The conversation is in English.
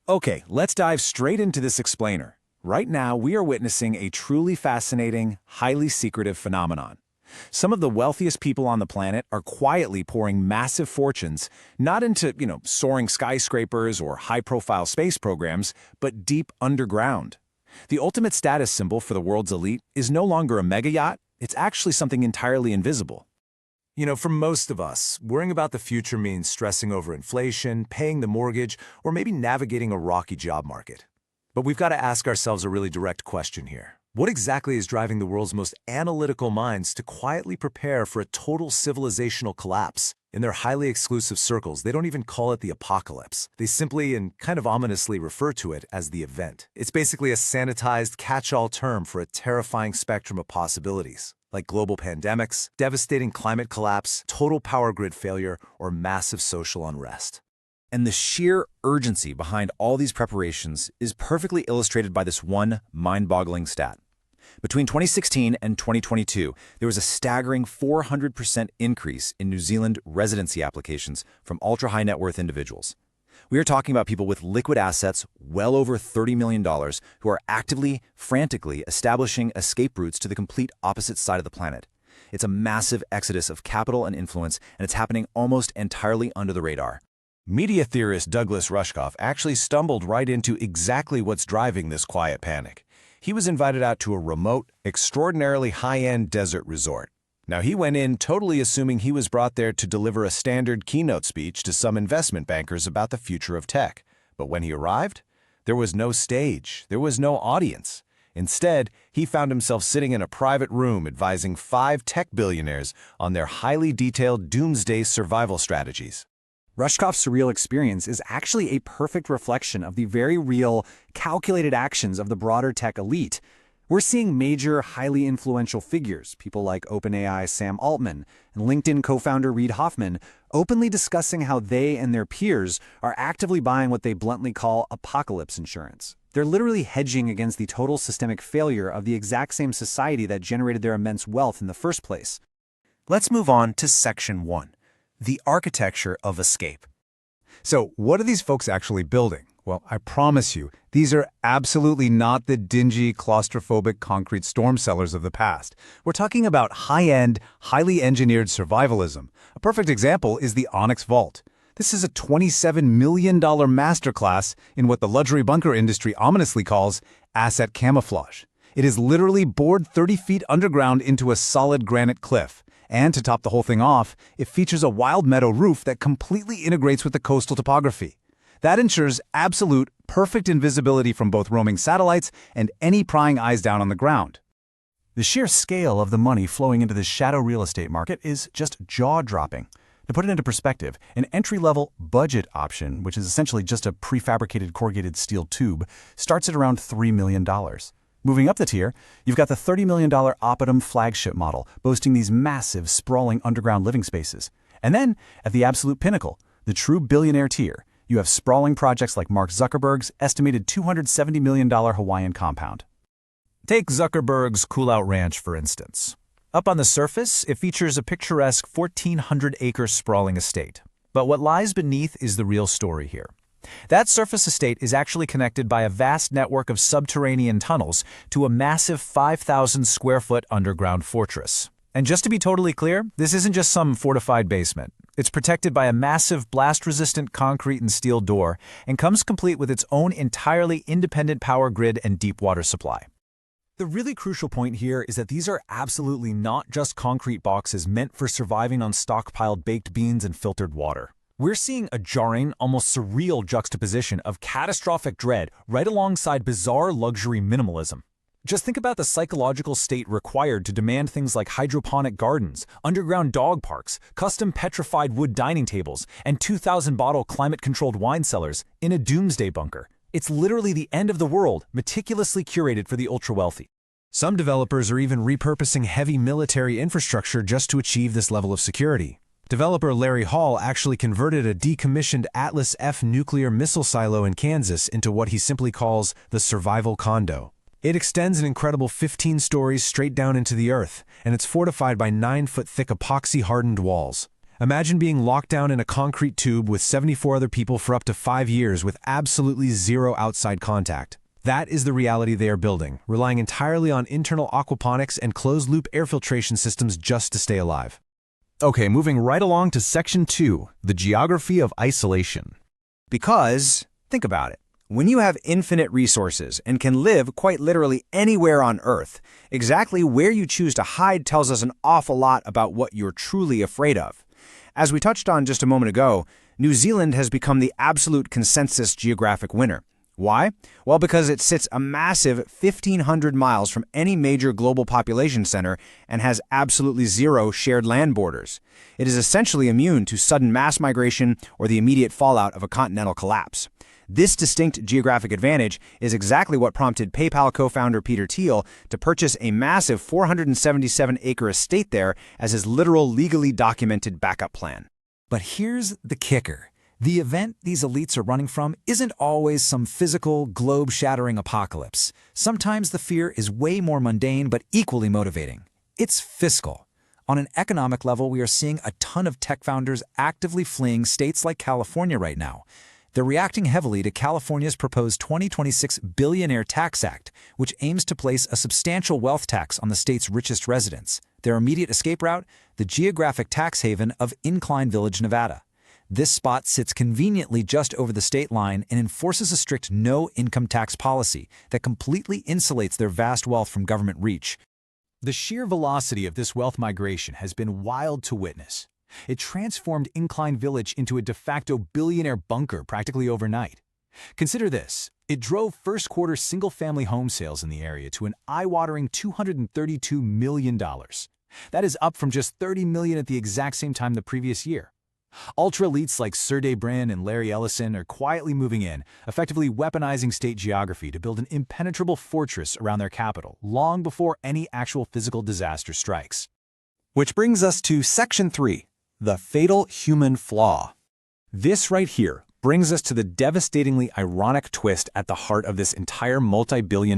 Okay, let's dive straight into this explainer. Right now, we are witnessing a truly fascinating, highly secretive phenomenon. Some of the wealthiest people on the planet are quietly pouring massive fortunes, not into, soaring skyscrapers or high-profile space programs, but deep underground. The ultimate status symbol for the world's elite is no longer a mega yacht, it's actually something entirely invisible. For most of us, worrying about the future means stressing over inflation, paying the mortgage, or maybe navigating a rocky job market. But we've got to ask ourselves a really direct question here. What exactly is driving the world's most analytical minds to quietly prepare for a total civilizational collapse? In their highly exclusive circles, they don't even call it the apocalypse. They simply and kind of ominously refer to it as the event. It's basically a sanitized catch-all term for a terrifying spectrum of possibilities, like global pandemics, devastating climate collapse, total power grid failure, or massive social unrest. And the sheer urgency behind all these preparations is perfectly illustrated by this one mind-boggling stat. Between 2016 and 2022, there was a staggering 400% increase in New Zealand residency applications from ultra-high net worth individuals. We are talking about people with liquid assets well over $30 million who are actively, frantically establishing escape routes to the complete opposite side of the planet. It's a massive exodus of capital and influence, and it's happening almost entirely under the radar. Media theorist Douglas Rushkoff actually stumbled right into exactly what's driving this quiet panic. He was invited out to a remote, extraordinarily high-end desert resort. Now, he went in totally assuming he was brought there to deliver a standard keynote speech to some investment bankers about the future of tech. But when he arrived, there was no stage, there was no audience. Instead, he found himself sitting in a private room advising 5 tech billionaires on their highly detailed doomsday survival strategies. Rushkoff's surreal experience is actually a perfect reflection of the very real, calculated actions of the broader tech elite. We're seeing major, highly influential figures, people like OpenAI Sam Altman and LinkedIn co-founder Reid Hoffman, openly discussing how they and their peers are actively buying what they bluntly call apocalypse insurance. They're literally hedging against the total systemic failure of the exact same society that generated their immense wealth in the first place. Let's move on to Section 1. The architecture of escape. So, what are these folks actually building? Well, I promise you, these are absolutely not the dingy, claustrophobic concrete storm cellars of the past. We're talking about high-end, highly engineered survivalism. A perfect example is the Onyx Vault. This is a $27 million masterclass in what the luxury bunker industry ominously calls asset camouflage. It is literally bored 30 feet underground into a solid granite cliff. And to top the whole thing off, it features a wild meadow roof that completely integrates with the coastal topography. That ensures absolute, perfect invisibility from both roaming satellites and any prying eyes down on the ground. The sheer scale of the money flowing into this shadow real estate market is just jaw-dropping. To put it into perspective, an entry-level budget option, which is essentially just a prefabricated corrugated steel tube, starts at around $3 million. Moving up the tier, you've got the $30 million Optimum flagship model, boasting these massive, sprawling underground living spaces. And then, at the absolute pinnacle, the true billionaire tier, you have sprawling projects like Mark Zuckerberg's estimated $270 million Hawaiian compound. Take Zuckerberg's Cool Out Ranch, for instance. Up on the surface, it features a picturesque 1,400-acre sprawling estate. But what lies beneath is the real story here. That surface estate is actually connected by a vast network of subterranean tunnels to a massive 5,000-square-foot underground fortress. And just to be totally clear, this isn't just some fortified basement. It's protected by a massive blast-resistant concrete and steel door and comes complete with its own entirely independent power grid and deep water supply. The really crucial point here is that these are absolutely not just concrete boxes meant for surviving on stockpiled baked beans and filtered water. We're seeing a jarring, almost surreal juxtaposition of catastrophic dread right alongside bizarre luxury minimalism. Just think about the psychological state required to demand things like hydroponic gardens, underground dog parks, custom petrified wood dining tables, and 2,000-bottle climate-controlled wine cellars in a doomsday bunker. It's literally the end of the world, meticulously curated for the ultra-wealthy. Some developers are even repurposing heavy military infrastructure just to achieve this level of security. Developer Larry Hall actually converted a decommissioned Atlas F nuclear missile silo in Kansas into what he simply calls the survival condo. It extends an incredible 15 stories straight down into the earth, and it's fortified by 9-foot-thick epoxy-hardened walls. Imagine being locked down in a concrete tube with 74 other people for up to 5 years with absolutely zero outside contact. That is the reality they are building, relying entirely on internal aquaponics and closed-loop air filtration systems just to stay alive. Okay, moving right along to Section 2, the geography of isolation. Because, think about it, when you have infinite resources and can live quite literally anywhere on Earth, exactly where you choose to hide tells us an awful lot about what you're truly afraid of. As we touched on just a moment ago, New Zealand has become the absolute consensus geographic winner. Why? Well, because it sits a massive 1,500 miles from any major global population center and has absolutely zero shared land borders. It is essentially immune to sudden mass migration or the immediate fallout of a continental collapse. This distinct geographic advantage is exactly what prompted PayPal co-founder Peter Thiel to purchase a massive 477-acre estate there as his literal legally documented backup plan. But here's the kicker. The event these elites are running from isn't always some physical, globe-shattering apocalypse. Sometimes the fear is way more mundane but equally motivating. It's fiscal. On an economic level, we are seeing a ton of tech founders actively fleeing states like California right now. They're reacting heavily to California's proposed 2026 Billionaire Tax Act, which aims to place a substantial wealth tax on the state's richest residents. Their immediate escape route? The geographic tax haven of Incline Village, Nevada. This spot sits conveniently just over the state line and enforces a strict no-income tax policy that completely insulates their vast wealth from government reach. The sheer velocity of this wealth migration has been wild to witness. It transformed Incline Village into a de facto billionaire bunker practically overnight. Consider this. It drove first-quarter single-family home sales in the area to an eye-watering $232 million. That is up from just $30 million at the exact same time the previous year. Ultra-elites like Sergey Brin and Larry Ellison are quietly moving in, effectively weaponizing state geography to build an impenetrable fortress around their capital, long before any actual physical disaster strikes. Which brings us to Section 3, the fatal human flaw. This right here brings us to the devastatingly ironic twist at the heart of this entire multi-billion